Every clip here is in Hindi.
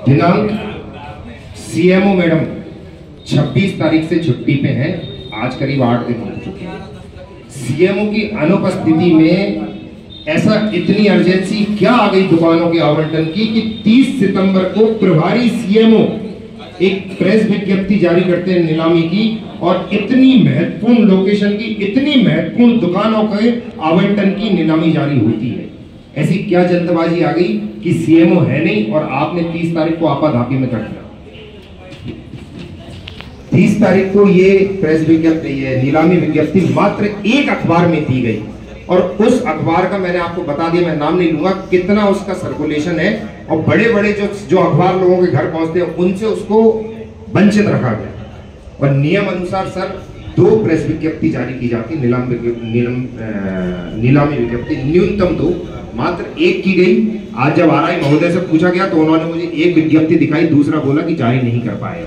दिनांक सीएमओ मैडम 26 तारीख से छुट्टी पे हैं। आज करीब 8 दिन हो चुके हैं। सीएमओ की अनुपस्थिति में ऐसा इतनी अर्जेंसी क्या आ गई दुकानों के आवंटन की कि 30 सितंबर को प्रभारी सीएमओ एक प्रेस विज्ञप्ति जारी करते हैं नीलामी की, और इतनी महत्वपूर्ण लोकेशन की, इतनी महत्वपूर्ण दुकानों के आवंटन की नीलामी जारी होती है। ऐसी क्या जल्दबाजी आ गई कि सीएमओ है नहीं और आपने 30 तारीख को आपाधापी में कर दिया। 30 तारीख को ये प्रेस विज्ञप्ति, ये नीलामी विज्ञप्ति मात्र एक अखबार में दी गई, और उस अखबार का मैंने आपको बता दिया, मैं नाम नहीं लूंगा, कितना उसका सर्कुलेशन है, और बड़े बड़े जो अखबार लोगों के घर पहुंचते हैं उनसे उसको वंचित रखा गया। और नियम अनुसार सर 2 प्रेस विज्ञप्ति जारी की जाती, नीलामी विज्ञप्ति न्यूनतम 2, मात्र 1 की गई। आज जब आरआई महोदय से पूछा गया तो उन्होंने मुझे एक विज्ञप्ति दिखाई, दूसरा बोला कि जारी नहीं कर पाए।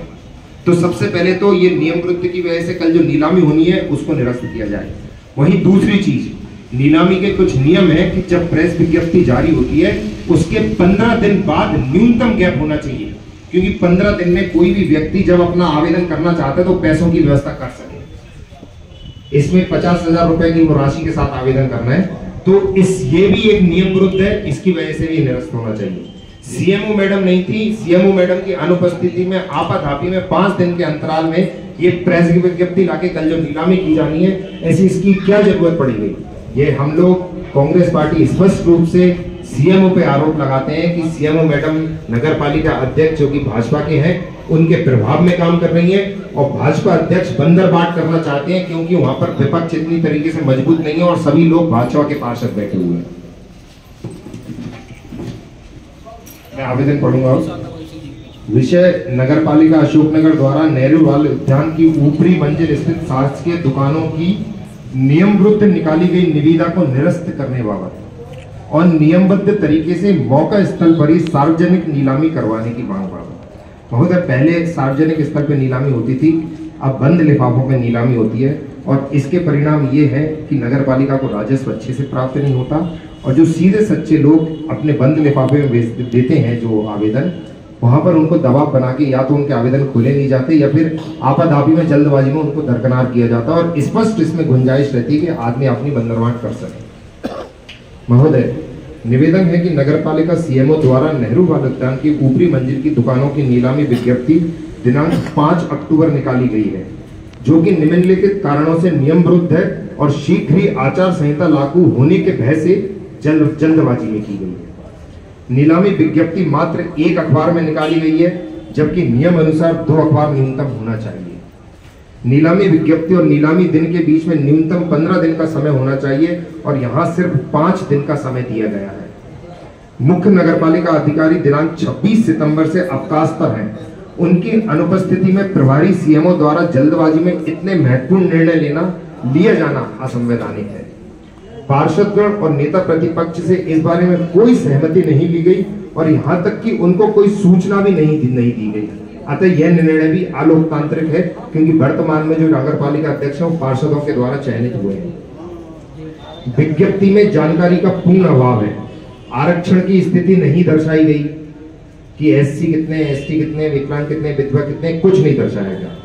तो सबसे पहले तो ये नियम विरुद्ध की वजह से कल जो नीलामी होनी है उसको निरस्त किया जाए। वहीं दूसरी चीज, नीलामी के कुछ नियम है कि जब प्रेस विज्ञप्ति जारी होती है उसके 15 दिन बाद न्यूनतम गैप होना चाहिए, क्योंकि 15 दिन में कोई भी व्यक्ति जब अपना आवेदन करना चाहता है तो पैसों की व्यवस्था कर सके। इसमें 50,000 रुपए की राशि के साथ आवेदन करना है, तो ये भी एक नियम विरुद्ध है, इसकी वजह से भी निरस्त होना चाहिए। सीएमओ मैडम नहीं थी, सीएमओ मैडम की अनुपस्थिति में आपाधापी में 5 दिन के अंतराल में ये प्रेस की विज्ञप्ति लाके कल जो नीलामी की जानी है, ऐसी इसकी क्या जरूरत पड़ी गई। ये हम लोग कांग्रेस पार्टी स्पष्ट रूप से सीएमओ पे आरोप लगाते हैं कि सीएमओ मैडम नगर पालिका अध्यक्ष जो कि भाजपा के हैं उनके प्रभाव में काम कर रही हैं, और भाजपा अध्यक्ष बंदरबाट करना चाहते हैं, क्योंकि वहां पर विपक्ष इतनी तरीके से मजबूत नहीं है और सभी लोग भाजपा के पार्षद बैठे हुए हैं। मैं आवेदन पढ़ूंगा। विषय नगर पालिका अशोकनगर द्वारा नेहरू बाल उद्यान की ऊपरी मंजिल स्थित शासकीय दुकानों की नियम विरुद्ध निकाली गई निविदा को निरस्त करने बाबत और नियमबद्ध तरीके से मौका स्थल पर ही सार्वजनिक नीलामी करवाने की मांग बाबत। महोदय, पहले सार्वजनिक स्थल पर नीलामी होती थी, अब बंद लिफाफों में नीलामी होती है, और इसके परिणाम ये है कि नगर पालिका को राजस्व अच्छे से प्राप्त नहीं होता, और जो सीधे सच्चे लोग अपने बंद लिफाफे में देते हैं जो आवेदन, वहां पर उनको दबाव बना के या तो उनके आवेदन खोले नहीं जाते या फिर आपाधापी में जल्दबाजी में उनको दरकिनार किया जाता है, और स्पष्ट इसमें गुंजाइश रहती है कि आदमी अपनी बंदरवाट कर सके। महोदय, निवेदन है कि नगरपालिका सीएमओ द्वारा नेहरू बाल उद्यान की ऊपरी मंजिल की दुकानों की नीलामी विज्ञप्ति दिनांक 5 अक्टूबर निकाली गई है, जो कि निम्नलिखित कारणों से नियम विरुद्ध है और शीघ्र ही आचार संहिता लागू होने के भय से जल्दबाजी में की गई है। नीलामी विज्ञप्ति मात्र 1 अखबार में निकाली गई है, जबकि नियम अनुसार 2 अखबार न्यूनतम होना चाहिए। नीलामी विज्ञप्ति और नीलामी दिन के बीच में न्यूनतम 15 दिन का समय होना चाहिए, और यहाँ सिर्फ 5 दिन का समय दिया गया है। मुख्य नगरपालिका अधिकारी दिनांक 26 सितंबर से अवकाश पर हैं। उनकी अनुपस्थिति में प्रभारी सीएमओ द्वारा जल्दबाजी में इतने महत्वपूर्ण निर्णय लिया जाना असंवैधानिक है। पार्षदगण और नेता प्रतिपक्ष से इस बारे में कोई सहमति नहीं ली गई, और यहाँ तक कि उनको कोई सूचना भी नहीं दी गई। अतः यह निर्णय भी अलोकतांत्रिक है, क्योंकि वर्तमान में जो नगर पालिका अध्यक्ष हैं पार्षदों के द्वारा चयनित हुए हैं। विज्ञप्ति में जानकारी का पूर्ण अभाव है। आरक्षण की स्थिति नहीं दर्शाई गई कि एससी कितने, एसटी कितने, विकलांग कितने, विधवा कितने, कुछ नहीं दर्शाया गया।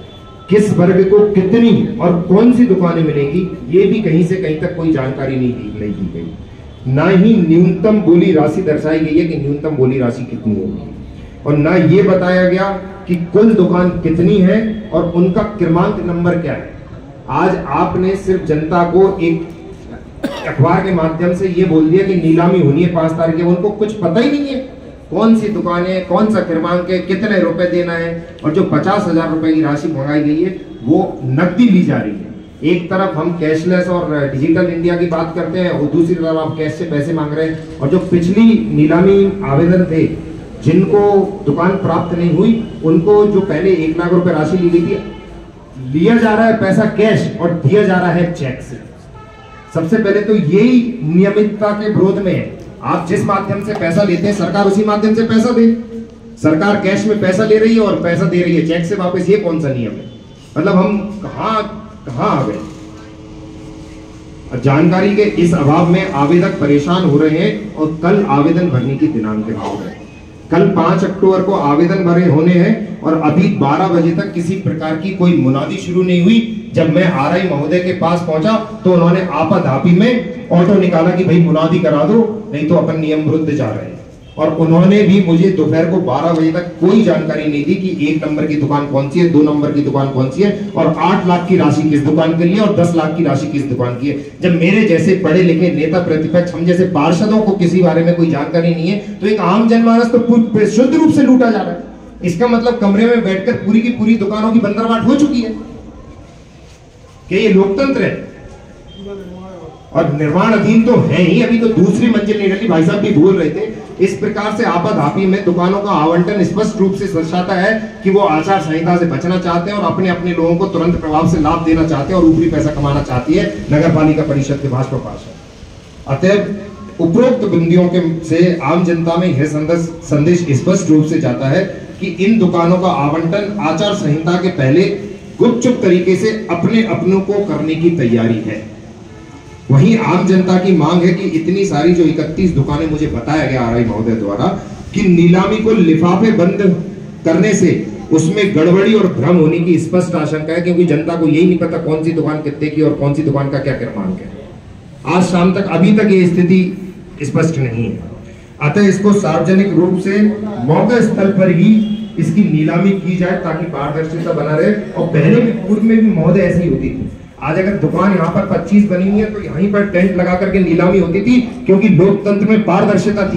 किस वर्ग को कितनी और कौन सी दुकानें मिलेंगी, ये भी कहीं से कहीं तक कोई जानकारी नहीं दी गई। ना ही न्यूनतम बोली राशि दर्शाई गई है कि न्यूनतम बोली राशि कितनी होगी, और ना ये बताया गया कि कुल दुकान कितनी है और उनका क्रमांक नंबर क्या है। आज आपने सिर्फ जनता को एक अखबार के माध्यम से ये बोल दिया कि नीलामी होनी है 5 तारीख को, उनको कुछ पता ही नहीं है कौन सी दुकान है, कौन सा क्रमांक है, कितने रुपए देना है, और जो 50,000 रुपए की राशि मंगाई गई है वो नकदी ली जा रही है। एक तरफ हम कैशलेस और डिजिटल इंडिया की बात करते हैं, और दूसरी तरफ आप कैश से पैसे मांग रहे हैं। और जो पिछली नीलामी आवेदन थे जिनको दुकान प्राप्त नहीं हुई, उनको जो पहले 1 लाख रुपए राशि ली गई थी, लिया जा रहा है पैसा कैश और दिया जा रहा है चेक से। सबसे पहले तो यही नियमितता के विरोध में है। आप जिस माध्यम से पैसा लेते हैं सरकार उसी माध्यम से पैसा दे। सरकार कैश में पैसा ले रही है और पैसा दे रही है चेक से वापस, ये कौन सा नियम है? मतलब हम कहां आ गए? जानकारी के इस अभाव में आवेदक परेशान हो रहे हैं और कल आवेदन भरने की दिनांक हो रहे हैं। कल 5 अक्टूबर को आवेदन भरे होने हैं और अभी 12 बजे तक किसी प्रकार की कोई मुनादी शुरू नहीं हुई। जब मैं आरआई महोदय के पास पहुंचा तो उन्होंने आपाधापी में ऑटो निकाला कि भाई मुनादी करा दो, नहीं तो अपन नियम विरुद्ध जा रहे हैं। और उन्होंने भी मुझे दोपहर को 12 बजे तक कोई जानकारी नहीं दी कि 1 नंबर की दुकान कौन सी है, 2 नंबर की दुकान कौन सी है, और 8 लाख की राशि किस दुकान के लिए और 10 लाख की राशि किस दुकान की है। जब मेरे जैसे पढ़े लिखे नेता प्रतिपक्ष, हम जैसे पार्षदों को किसी बारे में कोई जानकारी नहीं है, तो एक आम जनमानस तो शुद्ध रूप से लूटा जा रहा है। इसका मतलब कमरे में बैठकर पूरी की पूरी दुकानों की बंदरबाट हो चुकी है। क्या ये लोकतंत्र है? और निर्माण अधीन तो है ही, अभी तो दूसरी मंजिल नहीं डली। भाई साहब भी बोल रहे थे, इस प्रकार से आपाधापी में दुकानों का आवंटन स्पष्ट रूप से दर्शाता है कि वो आचार संहिता से बचना चाहते हैं और अपने अपने लोगों को तुरंत प्रभाव से लाभ देना चाहते हैं और ऊपरी पैसा कमाना चाहती है नगर पालिका परिषद के भाजपा पार्षद। अतः उपरोक्त बिंदुओं के से आम जनता में यह संदेश स्पष्ट रूप से जाता है कि इन दुकानों का आवंटन आचार संहिता के पहले गुपचुप तरीके से अपने अपनों को करने की तैयारी है। वहीं आम जनता की मांग है कि इतनी सारी जो 31 दुकानें मुझे बताया गया आरआई महोदय द्वारा कि नीलामी को लिफाफे बंद करने से उसमें गड़बड़ी और भ्रम होने की स्पष्ट आशंका है, क्योंकि जनता को यही नहीं पता कौन सी दुकान कितने की और कौन सी दुकान का क्या क्रमांक है। आज शाम तक अभी तक ये स्थिति स्पष्ट नहीं है। अतः इसको सार्वजनिक रूप से मौके स्थल पर ही इसकी नीलामी की जाए ताकि पारदर्शिता बना रहे। और पहले भी पूर्व में भी महोदय ऐसी होती थी। आज अगर दुकान यहाँ पर 25 बनी हुई है तो यहीं पर टेंट लगा करके नीलामी होती थी, क्योंकि लोकतंत्र में पारदर्शिता थी।